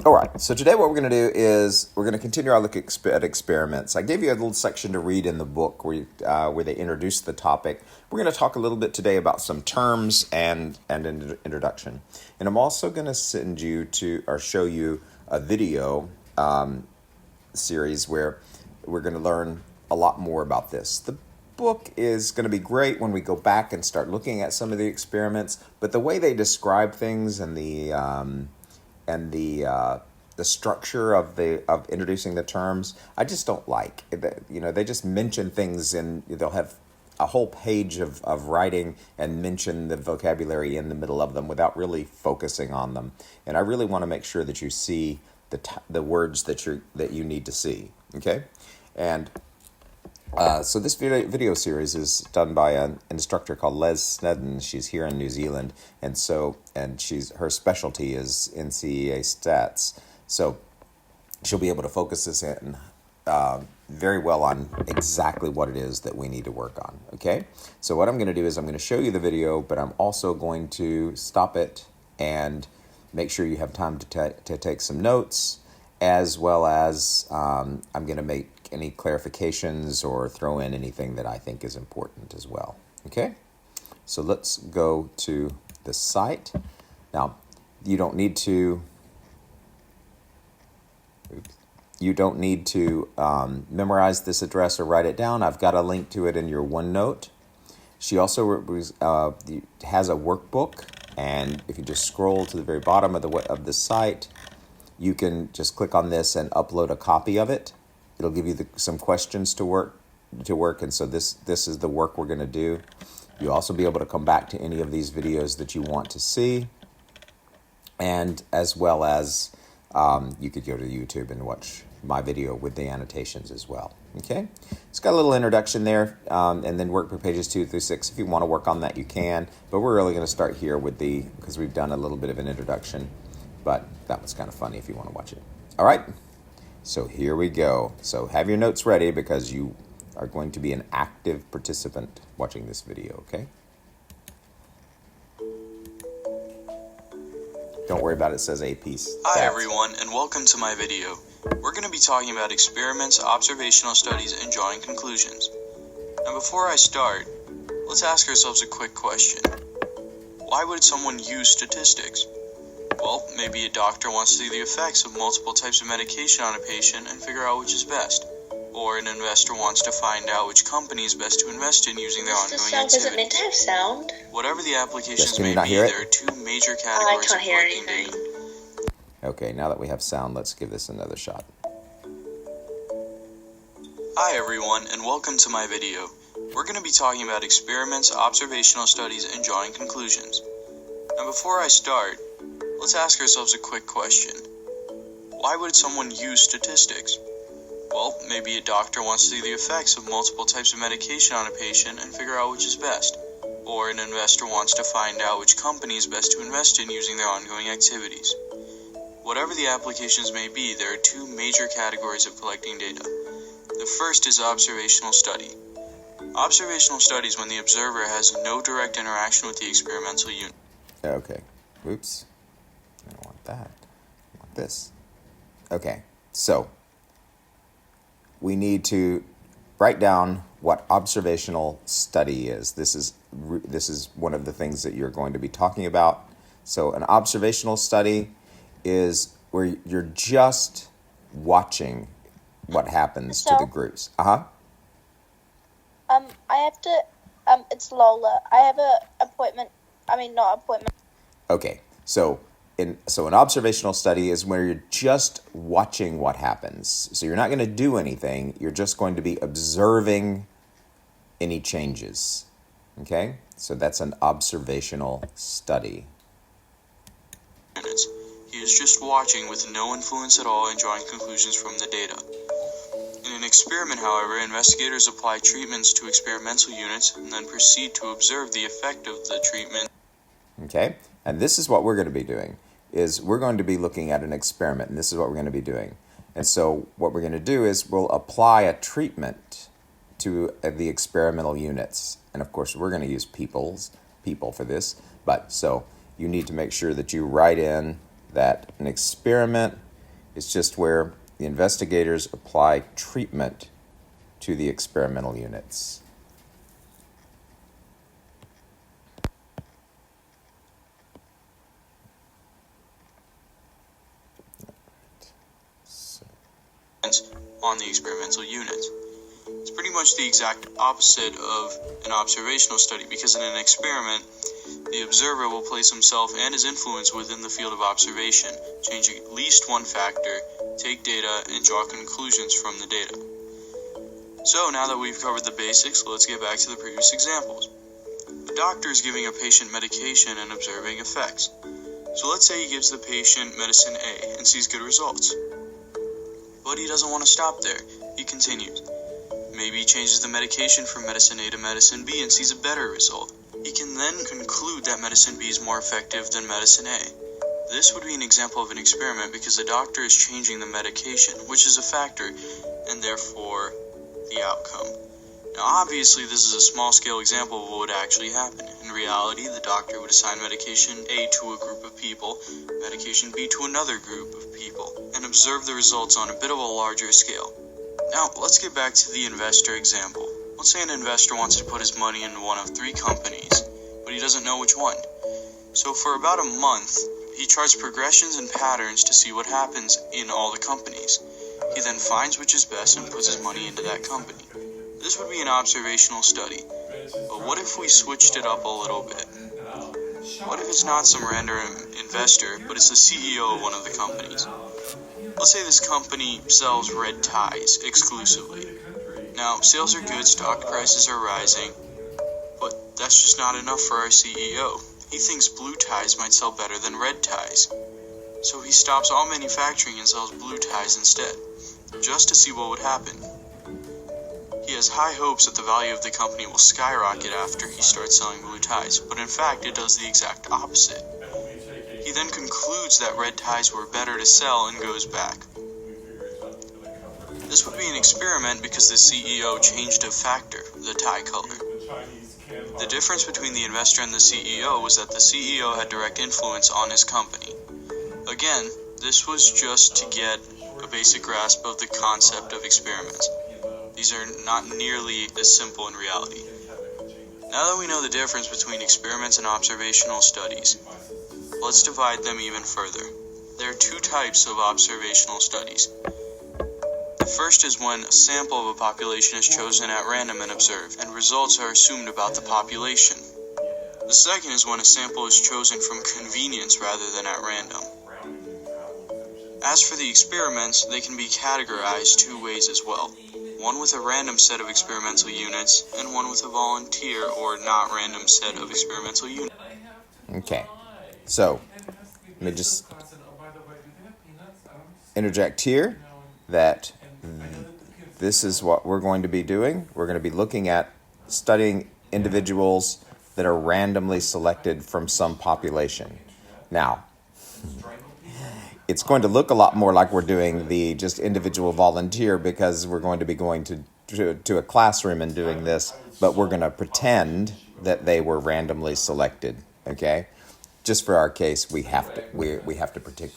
All right, so today what we're going to do is we're going to continue our look at experiments. I gave you a little section to read in the book where they introduce the topic. We're going to talk a little bit today about some terms and an introduction. And I'm also going to send you to, or show you a video series where we're going to learn a lot more about this. The book is going to be great when we go back and start looking at some of the experiments, but the way they describe things and the structure of introducing the terms, I just don't like. They just mention things and they'll have a whole page of writing and mention the vocabulary in the middle of them without really focusing on them. And I really want to make sure that you see the words that you need to see. Okay, and so this video series is done by an instructor called Les Snedden. She's here in New Zealand, and her specialty is NCEA stats. So she'll be able to focus this in very well on exactly what it is that we need to work on. Okay, so what I'm going to do is I'm going to show you the video, but I'm also going to stop it and make sure you have time to take some notes, as well as I'm going to make any clarifications or throw in anything that I think is important as well. Okay, so let's go to the site. Now, you don't need to memorize this address or write it down. I've got a link to it in your OneNote. She also has a workbook, and if you just scroll to the very bottom of the site, you can just click on this and upload a copy of it. It'll give you some questions to work, and so this is the work we're going to do. You'll also be able to come back to any of these videos that you want to see, and as well as you could go to YouTube and watch my video with the annotations as well. Okay, it's got a little introduction there, and then workbook pages 2 through 6. If you want to work on that, you can, but we're really going to start here because we've done a little bit of an introduction, but that was kind of funny if you want to watch it. All right. So here we go. So have your notes ready because you are going to be an active participant watching this video, okay? Don't worry about it, says AP. Hi everyone, and welcome to my video. We're going to be talking about experiments, observational studies, and drawing conclusions. Now before I start, let's ask ourselves a quick question. Why would someone use statistics? Well, maybe a doctor wants to see the effects of multiple types of medication on a patient and figure out which is best. Or an investor wants to find out which company is best to invest in using their ongoing activities. Doesn't mean to have sound. Whatever the applications may be, there are two major categories of collecting data. Okay, now that we have sound, let's give this another shot. Hi everyone, and welcome to my video. We're going to be talking about experiments, observational studies, and drawing conclusions. Now before I start, let's ask ourselves a quick question. Why would someone use statistics? Well, maybe a doctor wants to see the effects of multiple types of medication on a patient and figure out which is best. Or an investor wants to find out which company is best to invest in using their ongoing activities. Whatever the applications may be, there are two major categories of collecting data. The first is observational study. Observational study is when the observer has no direct interaction with the experimental unit. Okay, oops. I don't want that. I want this. Okay, so we need to write down what observational study is. This is one of the things that you're going to be talking about. So an observational study is where you're just watching what happens to the groups. It's Lola. I have not appointment. Okay, so an observational study is where you're just watching what happens. So you're not going to do anything. You're just going to be observing any changes. Okay? So that's an observational study. He is just watching with no influence at all and drawing conclusions from the data. In an experiment, however, investigators apply treatments to experimental units and then proceed to observe the effect of the treatment. Okay? And this is what we're going to be doing. Is we're going to be looking at an experiment, and this is what we're going to be doing. And so what we're going to do is we'll apply a treatment to the experimental units. And of course, we're going to use people for this. But so you need to make sure that you write in that an experiment It's just where the investigators apply treatment to the experimental units. On the experimental units. It's pretty much the exact opposite of an observational study, because in an experiment, the observer will place himself and his influence within the field of observation, change at least one factor, take data, and draw conclusions from the data. So now that we've covered the basics, let's get back to the previous examples. A doctor is giving a patient medication and observing effects. So let's say he gives the patient medicine A and sees good results. But he doesn't want to stop there. He continues. Maybe he changes the medication from medicine A to medicine B and sees a better result. He can then conclude that medicine B is more effective than medicine A. This would be an example of an experiment because the doctor is changing the medication, which is a factor, and therefore the outcome. Now obviously this is a small-scale example of what would actually happen. In reality, the doctor would assign medication A to a group of people, medication B to another group of people, and observe the results on a bit of a larger scale. Now let's get back to the investor example. Let's say an investor wants to put his money into one of 3 companies, but he doesn't know which one. So for about a month, he charts progressions and patterns to see what happens in all the companies. He then finds which is best and puts his money into that company. This would be an observational study. But what if we switched it up a little bit? What if it's not some random investor, but it's the CEO of one of the companies? Let's say this company sells red ties exclusively. Now, sales are good, stock prices are rising, but that's just not enough for our CEO. He thinks blue ties might sell better than red ties. So he stops all manufacturing and sells blue ties instead, just to see what would happen. He has high hopes that the value of the company will skyrocket after he starts selling blue ties, but in fact it does the exact opposite. He then concludes that red ties were better to sell and goes back. This would be an experiment because the CEO changed a factor, the tie color. The difference between the investor and the CEO was that the CEO had direct influence on his company. Again, this was just to get a basic grasp of the concept of experiments. These are not nearly as simple in reality. Now that we know the difference between experiments and observational studies, let's divide them even further. There are 2 types of observational studies. The first is when a sample of a population is chosen at random and observed, and results are assumed about the population. The second is when a sample is chosen from convenience rather than at random. As for the experiments, they can be categorized 2 ways as well. One with a random set of experimental units, and one with a volunteer or not random set of experimental units. Okay, so let me just interject here that this is what we're going to be doing. We're going to be looking at studying individuals that are randomly selected from some population. Now, it's going to look a lot more like we're doing the just individual volunteer because we're going to be going to a classroom and doing this, but we're going to pretend that they were randomly selected, okay? Just for our case, we have to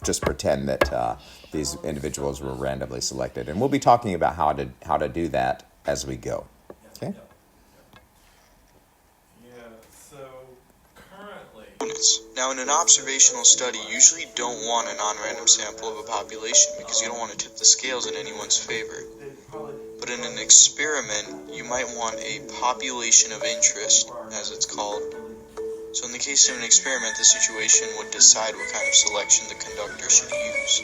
just pretend that these individuals were randomly selected, and we'll be talking about how to do that as we go. Okay. Now, in an observational study, you usually don't want a non-random sample of a population because you don't want to tip the scales in anyone's favor. But in an experiment, you might want a population of interest, as it's called. So in the case of an experiment, the situation would decide what kind of selection the conductor should use.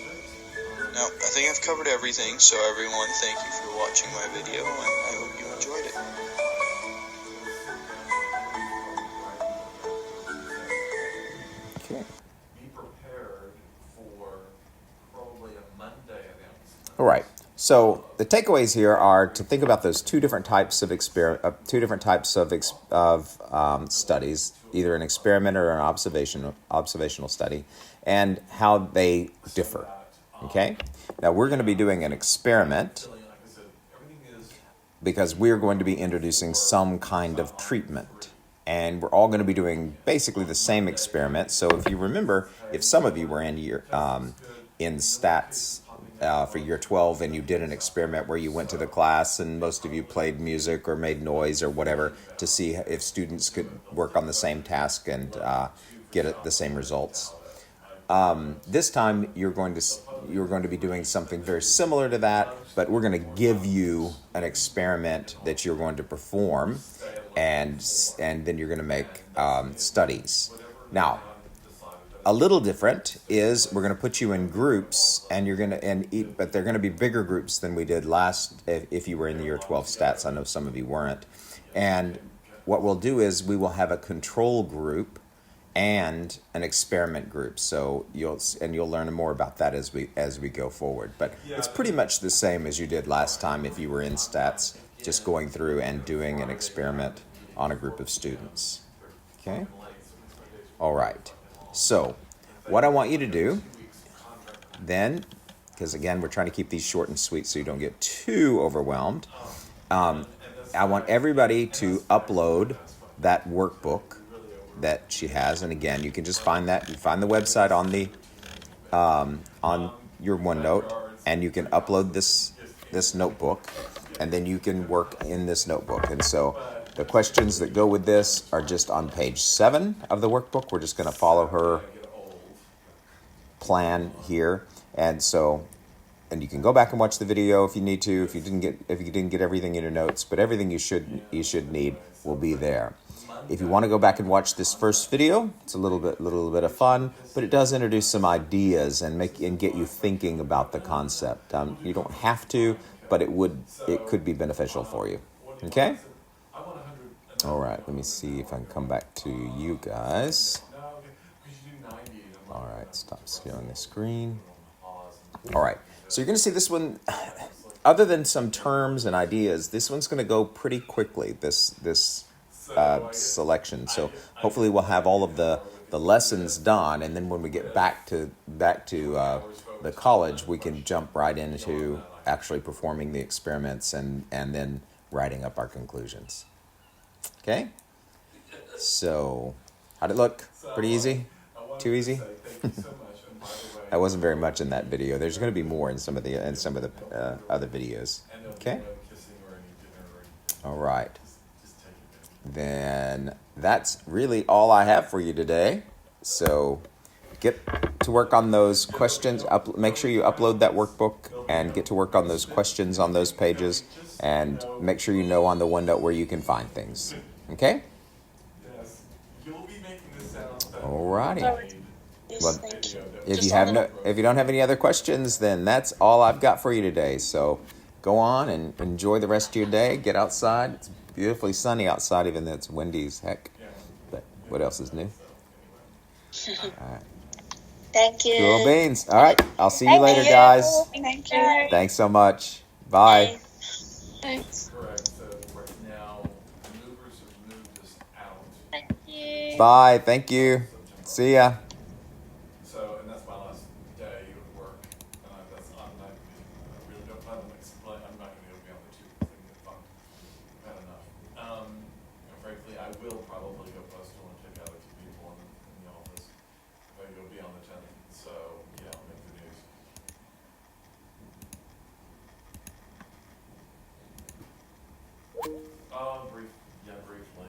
Now, I think I've covered everything, so everyone, thank you for watching my video, and I hope you enjoyed it. Okay. Be prepared for probably a Monday announcement. All right. So the takeaways here are to think about those 2 different types of studies, either an experiment or an observational study, and how they differ. Okay. Now we're going to be doing an experiment because we're going to be introducing some kind of treatment. And we're all going to be doing basically the same experiment. So if you remember, if some of you were in in stats for year 12 and you did an experiment where you went to the class and most of you played music or made noise or whatever to see if students could work on the same task and get the same results. This time you're going to be doing something very similar to that, but we're going to give you an experiment that you're going to perform, and then you're going to make studies. Now, a little different is we're going to put you in groups, and but they're going to be bigger groups than we did last. If you were in the year 12 stats, I know some of you weren't. And what we'll do is we will have a control group and an experiment group. So you'll learn more about that as we go forward. But it's pretty much the same as you did last time if you were in stats, just going through and doing an experiment on a group of students. Okay? All right. So what I want you to do then, because again, we're trying to keep these short and sweet so you don't get too overwhelmed, I want everybody to upload that workbook that she has, and again, you can just find that. You find the website on the on your OneNote, and you can upload this notebook, and then you can work in this notebook. And so the questions that go with this are just on page 7 of the workbook. We're just going to follow her plan here, and you can go back and watch the video if you need to. If you didn't get everything in your notes, but everything you should need will be there. If you want to go back and watch this first video, it's a little bit of fun, but it does introduce some ideas and get you thinking about the concept. You don't have to, but it could be beneficial for you. Okay? All right, let me see if I can come back to you guys. All right, stop sharing the screen. All right, so you're going to see this one. Other than some terms and ideas, this one's going to go pretty quickly, this selection. So hopefully we'll have all of the lessons done, and then when we get back to the college, we can jump right into actually performing the experiments and then writing up our conclusions. Okay? So, how'd it look? Pretty easy? Too easy? That wasn't very much in that video. There's going to be more in some of the other videos. Okay? All right. Then that's really all I have for you today. So get to work on those questions. Make sure you upload that workbook and get to work on those questions on those pages, and make sure you know on the OneNote where you can find things. Okay? All righty. Well, if you don't have any other questions, then that's all I've got for you today. So go on and enjoy the rest of your day. Get outside. It's beautifully sunny outside, even though it's windy as heck. But what else is new? All right. Thank you. Cool beans. All right. I'll see you later, guys. Thank you. Thanks so much. Bye. Thanks. Correct. So right now, the movers have moved us out. Thank you. Bye. Thank you. See ya.